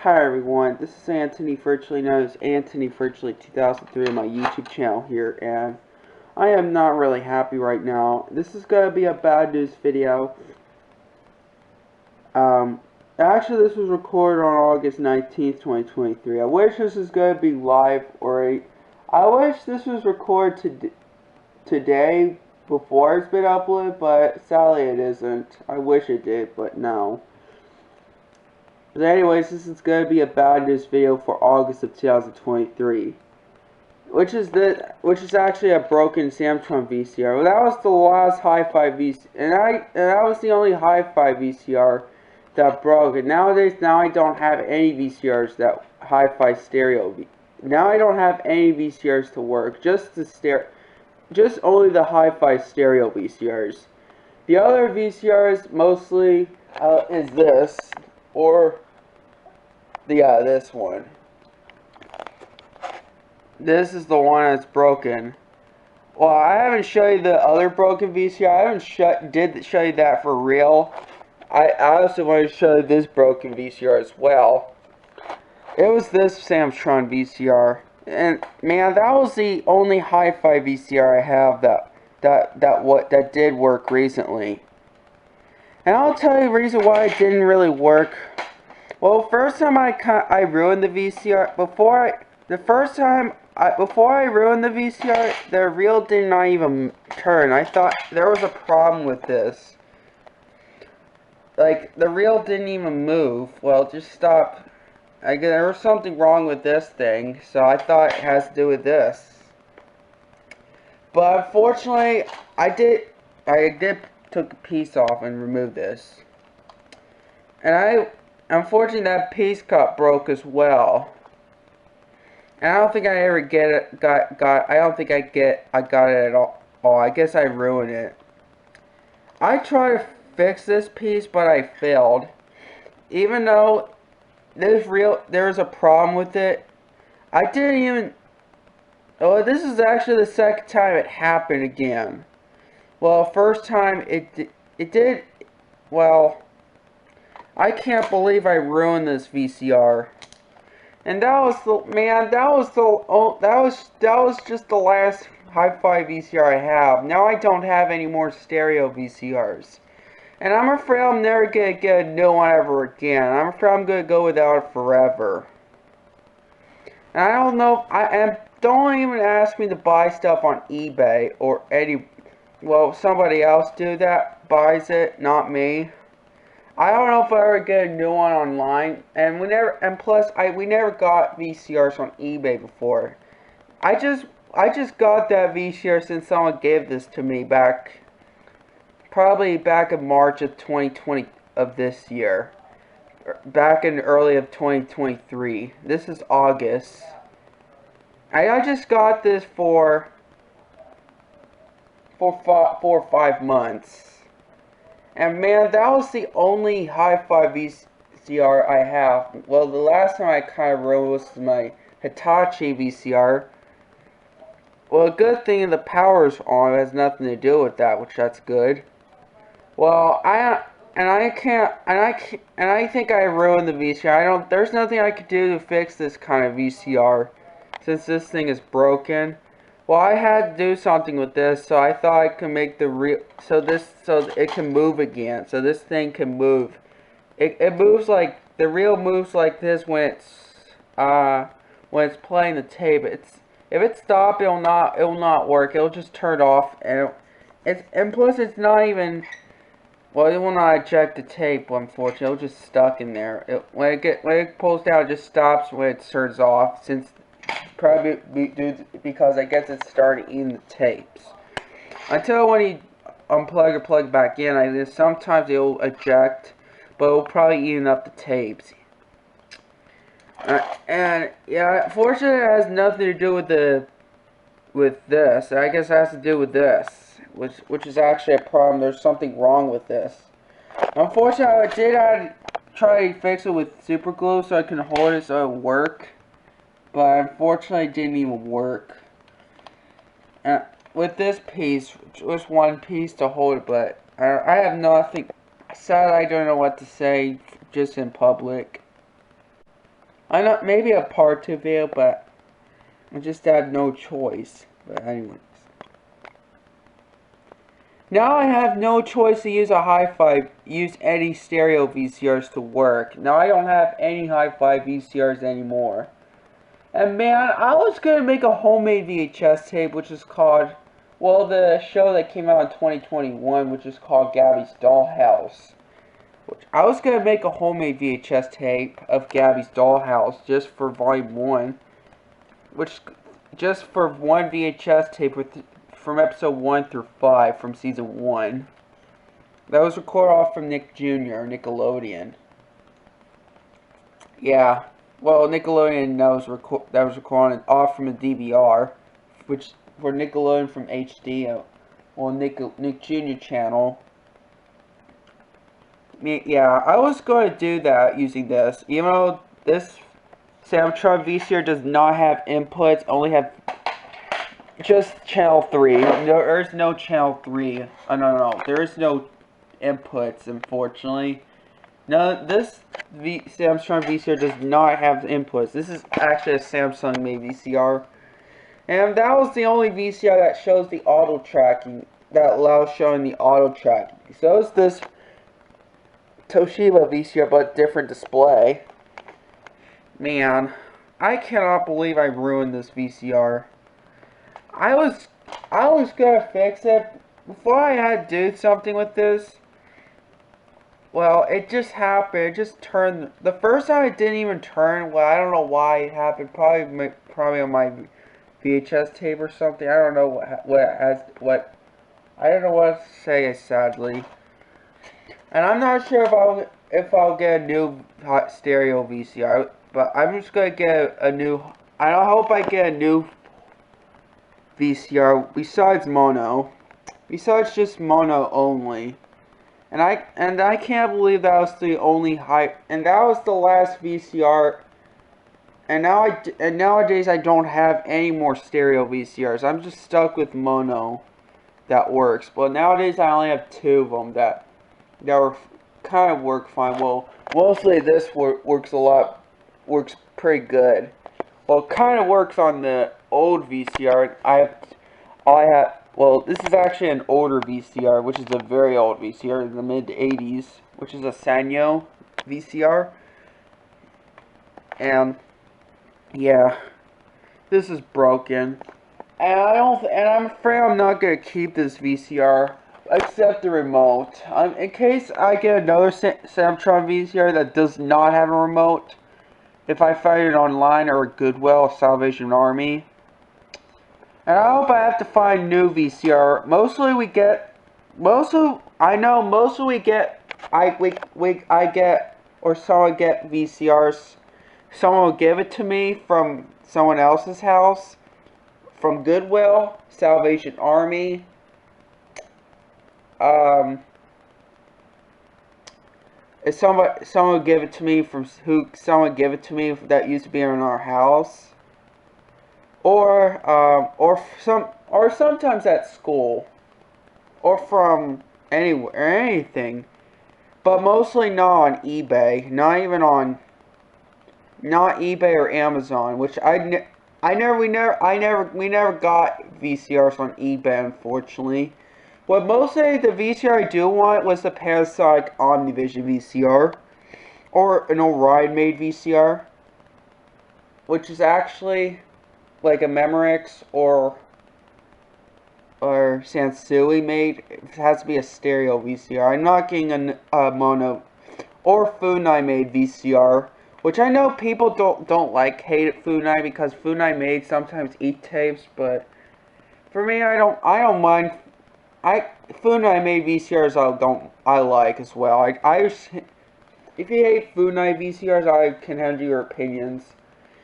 Hi everyone, this is Anthony, virtually known as Anthony Virtually 2003 on my YouTube channel here, and I am not really happy right now. This is going to be a bad news video. Actually this was recorded on August 19th, 2023. I wish this was going to be live, I wish this was recorded today before it's been uploaded, but sadly it isn't. I wish it did, but no. But anyways, this is going to be a bad news video for August of 2023, which is actually a broken Samtron VCR. Well, that was the last hi-fi VCR, and that was the only hi-fi VCR that broke. And nowadays, now I don't have any VCRs that hi-fi stereo. Now I don't have any VCRs to work, just only the hi-fi stereo VCRs. The other VCRs mostly is this. Or, yeah, this one. This is the one that's broken. Well, I haven't shown you the other broken VCR. I haven't show you that for real. I also want to show you this broken VCR as well. It was this Samtron VCR. And, man, that was the only hi-fi VCR I have that did work recently. And I'll tell you the reason why it didn't really work. Well, first time I ruined the VCR, before I ruined the VCR, the reel did not even turn. I thought there was a problem with this. Like, the reel didn't even move. Well, just stop. There was something wrong with this thing, so I thought it has to do with this. But unfortunately, I did took a piece off and removed this. And unfortunately that piece got broke as well. And I don't think I ever I got it at all. I guess I ruined it. I tried to fix this piece, but I failed. Even though there was a problem with it, I didn't even. Oh, this is actually the second time it happened again. Well, first time it did, well, I can't believe I ruined this VCR. And that was just the last hi-fi VCR I have. Now I don't have any more stereo VCRs. And I'm afraid I'm never going to get a new one ever again. I'm afraid I'm going to go without it forever. And I don't know, don't even ask me to buy stuff on eBay or well, somebody else buys it, not me. I don't know if I ever get a new one online, and we never got VCRs on eBay before. I just got that VCR since someone gave this to me probably back in March of 2020 of this year. Back in early of 2023. This is August. I just got this for 4 or 5 months. And man, that was the only hi-fi VCR I have. Well, the last time I kind of ruined was my Hitachi VCR. Well, a good thing the power's on. It has nothing to do with that, which that's good. Well, I think I ruined the VCR. There's nothing I could do to fix this kind of VCR since this thing is broken. Well, I had to do something with this, so I thought I could make so it can move again. So this thing can move. It moves like, the reel moves like this when it's playing the tape. If it stops, it will not work. It'll just turn off, and plus it's not even. Well, it will not eject the tape, unfortunately. It'll just stuck in there. When it pulls down, it just stops when it turns off. Probably because I guess it's starting eating the tapes. Until when you unplug or plug back in, sometimes it'll eject, but it'll probably eat up the tapes. And yeah, fortunately, it has nothing to do with this. I guess it has to do with this, which is actually a problem. There's something wrong with this. Unfortunately, I try to fix it with super glue so I can hold it so it will work. But unfortunately, it didn't even work. With this piece, just one piece to hold it, but I have nothing. Sadly, I don't know what to say just in public. I know maybe a part 2 video, but I just had no choice. But anyways. Now I have no choice to use a use any stereo VCRs to work. Now I don't have any hi-fi VCRs anymore. And man, I was gonna make a homemade VHS tape, which is called, well, the show that came out in 2021, which is called Gabby's Dollhouse. I was gonna make a homemade VHS tape of Gabby's Dollhouse just for Volume 1, just for one VHS tape from episode 1 through 5 from season 1. That was recorded off from Nick Jr., Nickelodeon. Yeah. Well, Nickelodeon that was recorded off from a DVR, which for Nickelodeon from HD, well, Nick Jr. channel. Yeah, I was going to do that using this, even though this Samtron VCR does not have inputs, only have just channel 3. There's no channel 3. No. There is no inputs, unfortunately. No, this Samsung VCR does not have inputs. This is actually a Samsung made VCR. And that was the only VCR that shows the auto tracking, that allows showing the auto tracking. So it's this Toshiba VCR, but different display. Man, I cannot believe I ruined this VCR. I was gonna fix it before I had to do something with this. Well, it just happened. It just turned. The first time it didn't even turn. Well, I don't know why it happened. Probably on my VHS tape or something. I don't know I don't know what to say, sadly. And I'm not sure if I'll get a new stereo VCR. But I'm just gonna get a new. I hope I get a new VCR besides mono. Besides just mono only. And I can't believe that was the only and that was the last VCR. And nowadays I don't have any more stereo VCRs. I'm just stuck with mono that works. But nowadays I only have 2 of them that kind of work fine. Well, mostly this works pretty good. Well, it kind of works on the old VCR. Well, this is actually an older VCR, which is a very old VCR in the mid-80s, which is a Sanyo VCR. And yeah, this is broken. And I'm afraid I'm not gonna keep this VCR except the remote. In case I get another Samtron VCR that does not have a remote, if I find it online or Goodwill, Salvation Army. And I hope I have to find new VCR. Someone get VCRs. Someone will give it to me from someone else's house, from Goodwill, Salvation Army. If someone would give it to me that used to be in our house. Or sometimes at school, or from anywhere, anything, but mostly not on eBay, not eBay or Amazon, which we never got VCRs on eBay, unfortunately. Well, mostly the VCR I do want was the Panasonic Omnivision VCR, or an Orion made VCR, which is actually like a Memorex or Sansui made. It has to be a stereo VCR. I'm not getting a mono or Funai made VCR, which I know people hate it Funai because Funai made sometimes eat tapes, but for me I don't mind. Funai made VCRs I like as well. If you hate Funai VCRs, I can handle your opinions.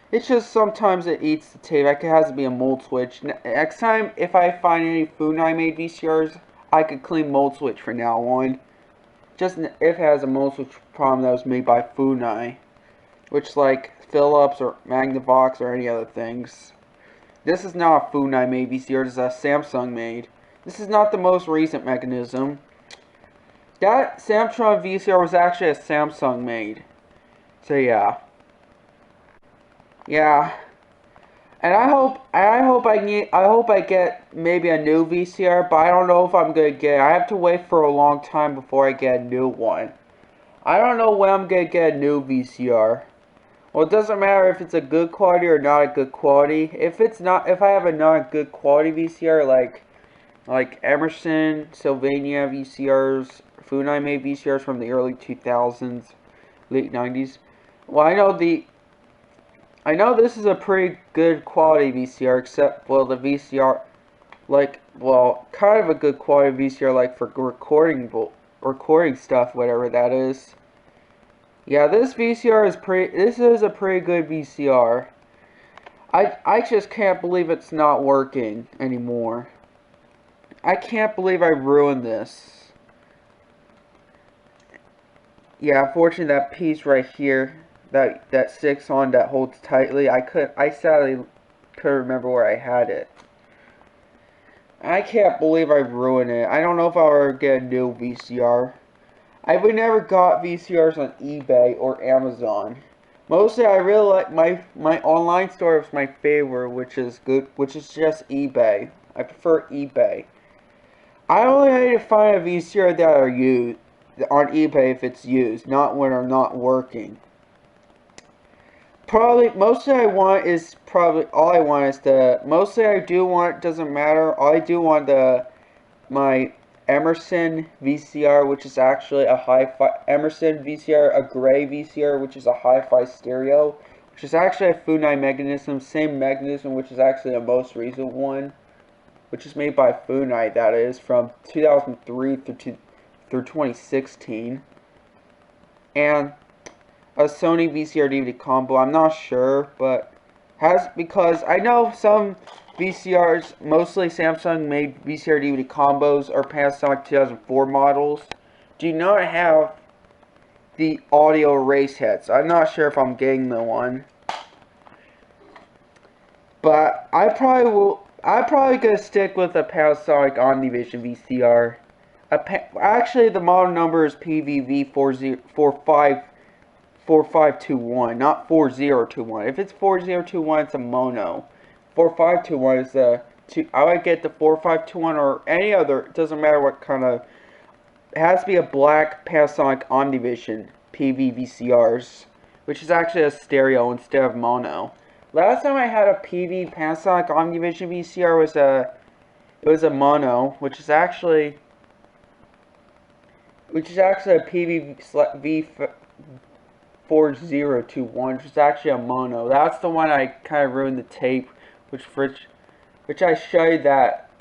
It's just sometimes it eats the tape. It has to be a mold switch. Next time, if I find any Funai made VCRs, I could clean mold switch from now on. Just if it has a mold switch problem that was made by Funai, which like Philips or Magnavox or any other things. This is not a Funai made VCR. This is a Samsung made. This is not the most recent mechanism. That Samtron VCR was actually a Samsung made. So yeah. Yeah. And I hope I get maybe a new VCR, but I don't know if I'm gonna get it. I have to wait for a long time before I get a new one. I don't know when I'm gonna get a new VCR. Well, it doesn't matter if it's a good quality or not a good quality. If I have a not good quality VCR, like Emerson, Sylvania VCRs, Funai made VCRs from the early 2000s, late 90s. Well, I know this is a pretty good quality VCR, except, well, the VCR, kind of a good quality VCR, like, for recording stuff, whatever that is. Yeah, this is a pretty good VCR. I just can't believe it's not working anymore. I can't believe I ruined this. Yeah, unfortunately that piece right here, that sticks on, that holds tightly, I sadly couldn't remember where I had it. I can't believe I ruined it. I don't know if I'll ever get a new VCR. We never got VCRs on eBay or Amazon. Mostly I really like my online store is my favorite, which is just eBay. I prefer eBay. I only need to find a VCR that are used on eBay if it's used, not when they're not working. Mostly I do want, doesn't matter, all I do want my Emerson VCR, which is actually a Emerson VCR, a gray VCR, which is a hi-fi stereo, which is actually a Funai mechanism, same mechanism, which is actually the most recent one, which is made by Funai, that is, from 2003 through 2016, and a Sony VCR DVD combo. I'm not sure, but because I know some VCRs, mostly Samsung made VCR DVD combos, or Panasonic 2004 models, do not have the audio erase heads. I'm not sure if I'm getting the one, but I'm probably gonna stick with a Panasonic Omnivision VCR. Actually, the model number is PVV4521, not 4021. If it's 4021, it's a mono. 4521 is I would get the 4521 or any other, it doesn't matter what kind of, it has to be a black Panasonic Omnivision PV-VCRs, which is actually a stereo instead of mono. Last time I had a Panasonic Omnivision VCR it was a mono, which is actually a PV-V4021, which is actually a mono. That's the one I kind of ruined the tape, which I showed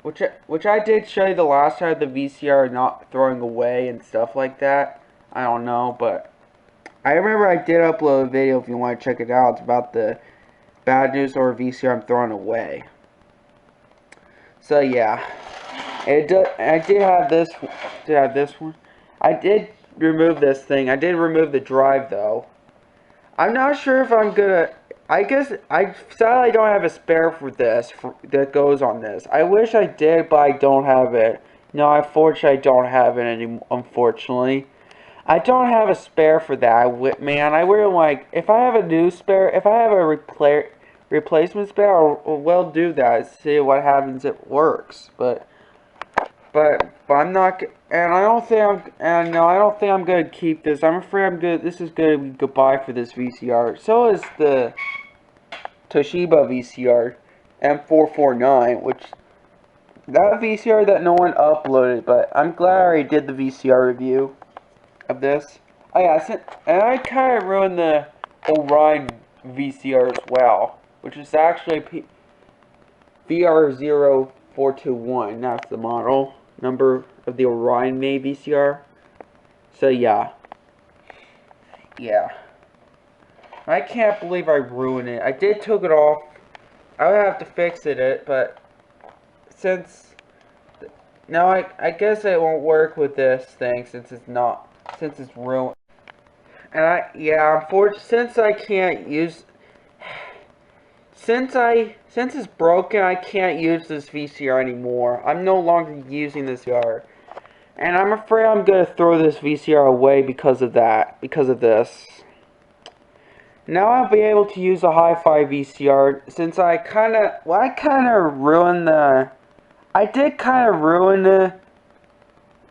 which I did show you the last time, the VCR not throwing away and stuff like that. I don't know, but I remember I did upload a video if you want to check it out. It's about the bad news or VCR I'm throwing away. So yeah, I did have this one. I did remove this thing. I did remove the drive though. I'm not sure if I'm gonna. I guess sadly don't have a spare for this that goes on this. I wish I did, but I don't have it. No, unfortunately I don't have it anymore. Unfortunately, I don't have a spare for that. Man, I really like, if I have a new spare, if I have a replacement spare, I'll well do that. See what happens. It works, but I'm not, and I don't think I'm gonna keep this. I'm afraid this is gonna be goodbye for this VCR. So is the Toshiba VCR M449, which that VCR that no one uploaded, but I'm glad I already did the VCR review of this. Oh yeah, and I kind of ruined the Orion VCR as well, which is actually VR0421. That's the model number of the Orion made VCR. So yeah. I can't believe I ruined it. I did took it off. I would have to fix it, but since now I guess it won't work with this thing since it's ruined. And since it's broken, I can't use this VCR anymore. I'm no longer using this VCR. And I'm afraid I'm gonna throw this VCR away because of this. Now I'll be able to use a hi-fi VCR since I kind of ruined the. I did kind of ruin the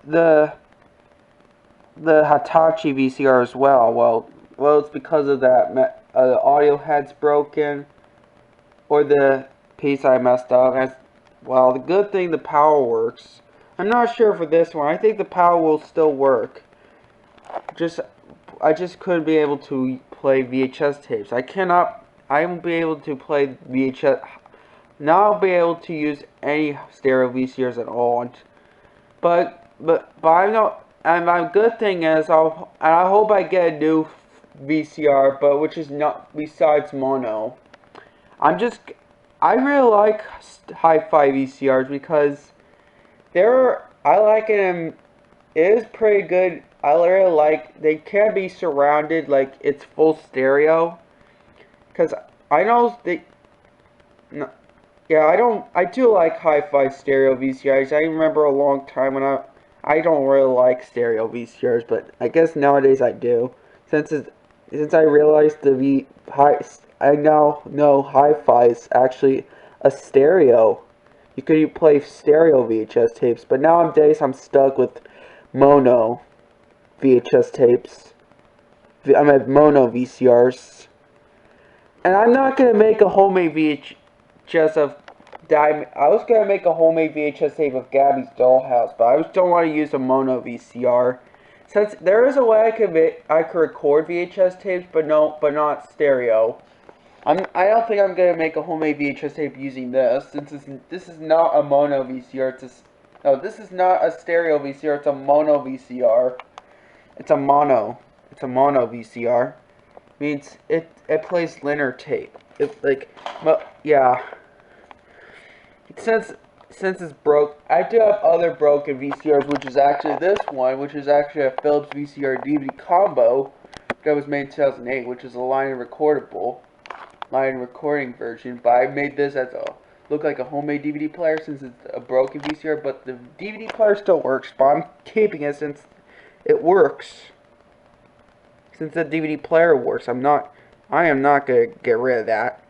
the Hitachi VCR as well. Well, it's because of that. The audio head's broken, or the piece I messed up. Well, the good thing, the power works. I'm not sure for this one. I think the power will still work. I just couldn't be able to play VHS tapes. I won't be able to play VHS. Now I'll be able to use any stereo VCRs at all. But I'm not. And my good thing is, I hope I get a new VCR, but which is not besides mono. I really like hi-fi VCRs because I like it, and it is pretty good. I really like, they can be surrounded, like it's full stereo. Cause I know no, yeah, I do like hi-fi stereo VCRs. I remember a long time when I don't really like stereo VCRs, but I guess nowadays I do. Since I realized I now know hi-fi is actually a stereo. You could play stereo VHS tapes, but nowadays I'm stuck with mono VHS tapes. I'm at mono VCRs. And I'm not gonna make a homemade VHS of Diamond. I was gonna make a homemade VHS tape of Gabby's Dollhouse, but I just don't want to use a mono VCR. Since there is a way I could record VHS tapes, but not stereo. I don't think I'm gonna make a homemade VHS tape using this, since this is not a mono VCR. No, this is not a stereo VCR. It's a mono VCR. It's a mono VCR. Means it plays linear tape. Yeah. Since it's broke, I do have other broken VCRs, which is actually this one, which is actually a Philips VCR DVD combo that was made in 2008, which is a line recording version. But I made this as look like a homemade DVD player since it's a broken VCR, but the DVD player still works. But I'm keeping it since it works. Since the DVD player works, I am not gonna get rid of that.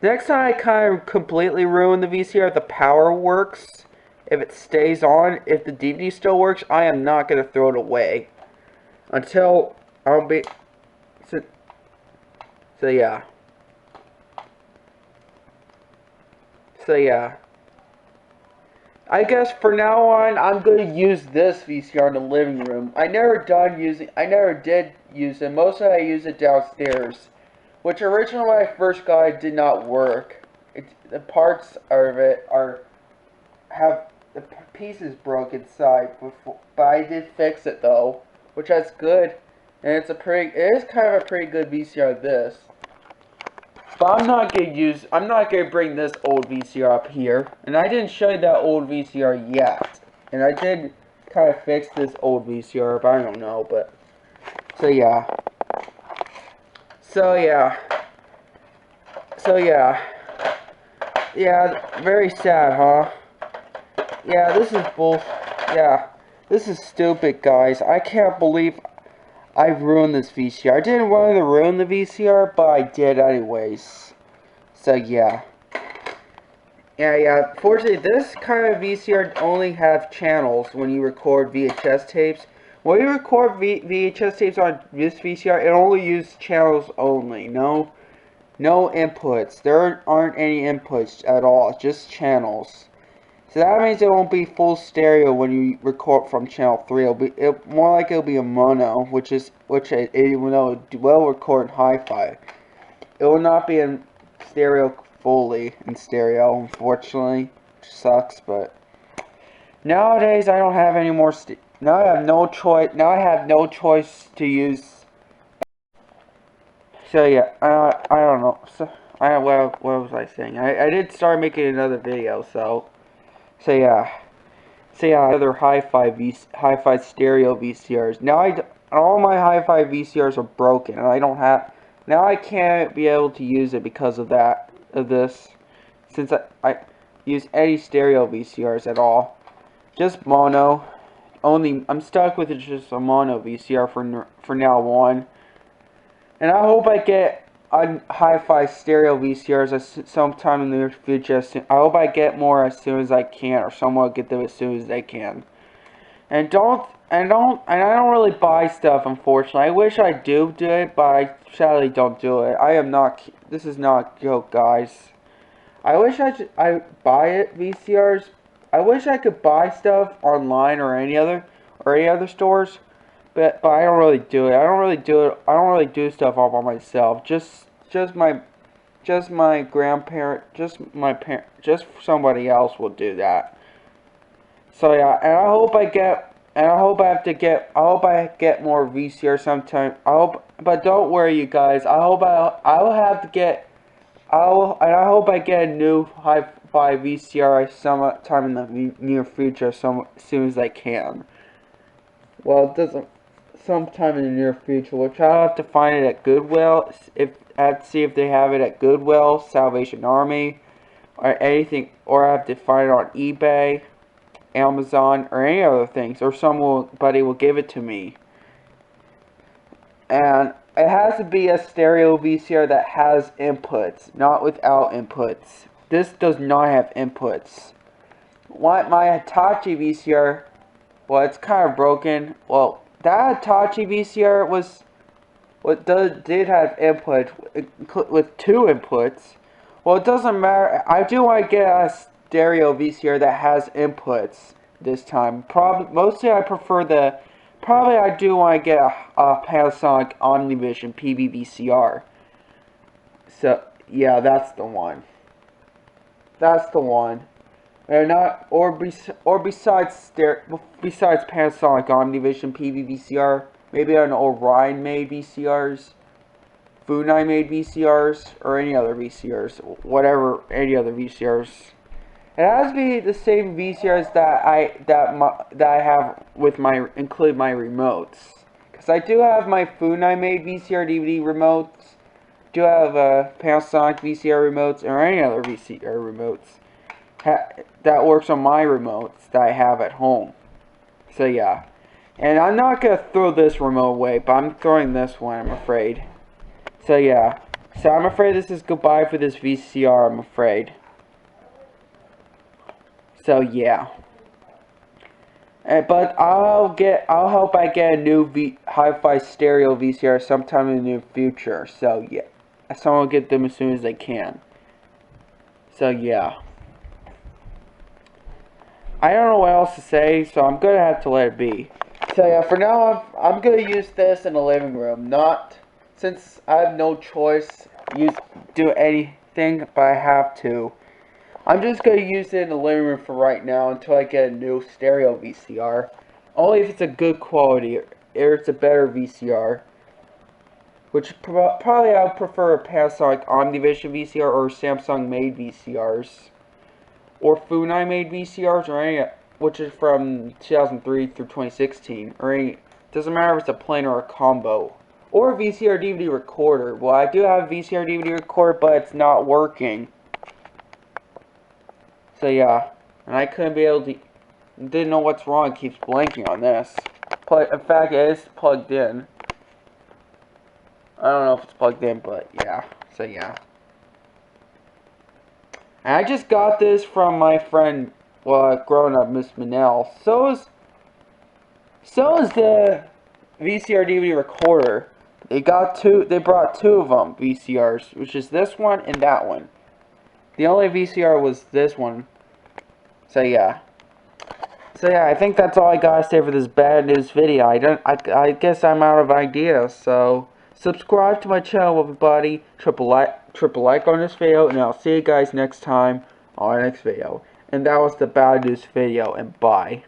Next time I kind of completely ruin the VCR, if the power works, if it stays on, if the DVD still works, I am not gonna throw it away. Until I'll be... So yeah. I guess for now on, I'm going to use this VCR in the living room. I never did use it. Mostly I use it downstairs. Which originally when I first got it did not work. The parts of it have the pieces broke inside. But I did fix it though. Which that's good. And it is kind of a pretty good VCR this. But I'm not gonna bring this old VCR up here. And I didn't show you that old VCR yet. And I did kind of fix this old VCR, but I don't know, but... So yeah, very sad, huh? Yeah, this is stupid, guys. I can't believe I've ruined this VCR. I didn't want to ruin the VCR, but I did anyways. So yeah. Fortunately, this kind of VCR only have channels when you record VHS tapes. When you record VHS tapes on this VCR, it only uses channels only. No inputs. There aren't any inputs at all. Just channels. So that means it won't be full stereo when you record from channel 3. More like it'll be a mono, even though it will record hi-fi. It will not be in stereo fully in stereo, unfortunately, which sucks. But nowadays I don't have any more. Now I have no choice. Now I have no choice to use. So yeah, I don't know. So what was I saying? I did start making another video. So yeah, other hi-fi stereo VCRs. Now all my hi-fi VCRs are broken, and I don't have. Now I can't be able to use it because of this, since I use any stereo VCRs at all. Just mono. I'm stuck with just a mono VCR for now on. And I hope I get a hi-fi stereo VCRs sometime in the near future. I hope I get more as soon as I can, or someone will get them as soon as they can. And I don't really buy stuff, unfortunately. I wish I do it, but I sadly don't do it. This is not a joke, guys. I wish I buy it, VCRs. I wish I could buy stuff online or any other stores, but I don't really do it. I don't really do stuff all by myself. Just my grandparent, just somebody else will do that. So yeah, and I hope I get more VCR sometime. But don't worry, you guys. I hope I hope I get a new hi-fi VCR sometime in the near future, as soon as I can. Well, it doesn't. Sometime in the near future, which I'll have to find it at Goodwill. I have to see if they have it at Goodwill, Salvation Army, or anything, or I have to find it on eBay, Amazon, or any other things, or somebody will give it to me. And it has to be a stereo VCR that has inputs, not without inputs. This does not have inputs. My Hitachi VCR, well, it's kind of broken. Well, that Hitachi VCR did have input with 2 inputs. Well, it doesn't matter. I do want to get a stereo VCR that has inputs this time. Mostly I prefer probably I do want to get a Panasonic Omnivision PB-VCR. So yeah, that's the one. That's the one. And besides Panasonic Omnivision PB-VCR, maybe an Orion made VCRs, Funai made VCRs, or any other VCRs, any other VCRs. It has to be the same VCRs that I have with include my remotes, because I do have my Funai made VCR DVD remotes, do have Panasonic VCR remotes, or any other VCR remotes that works on my remotes that I have at home. So yeah, and I'm not gonna throw this remote away, but I'm throwing this one, I'm afraid. So yeah, so I'm afraid this is goodbye for this VCR, I'm afraid. So yeah, but I'll hope I get a new hi-fi stereo VCR sometime in the near future. So yeah, someone will get them as soon as they can. So yeah, I don't know what else to say, so I'm gonna have to let it be. So yeah, for now I'm gonna use this in the living room. Since I have no choice, do anything, but I have to. I'm just going to use it in the living room for right now until I get a new stereo VCR. Only if it's a good quality, or it's a better VCR. Which probably I would prefer a Panasonic Omnivision VCR or Samsung made VCRs. Or Funai made VCRs, or any, which is from 2003 through 2016. Or any, doesn't matter if it's a plain or a combo. Or a VCR DVD recorder. Well, I do have a VCR DVD recorder, but it's not working. So yeah, and I couldn't be able to, didn't know what's wrong, it keeps blinking on this. In fact, it is plugged in. I don't know if it's plugged in, but yeah, so yeah. And I just got this from my friend, well, growing up, Miss Manel. So is the VCR DVD recorder. They brought 2 of them, VCRs, which is this one and that one. The only VCR was this one. So yeah. I think that's all I gotta say for this bad news video. I guess I'm out of ideas. So subscribe to my channel, everybody. Triple like on this video, and I'll see you guys next time on our next video. And that was the bad news video, and bye.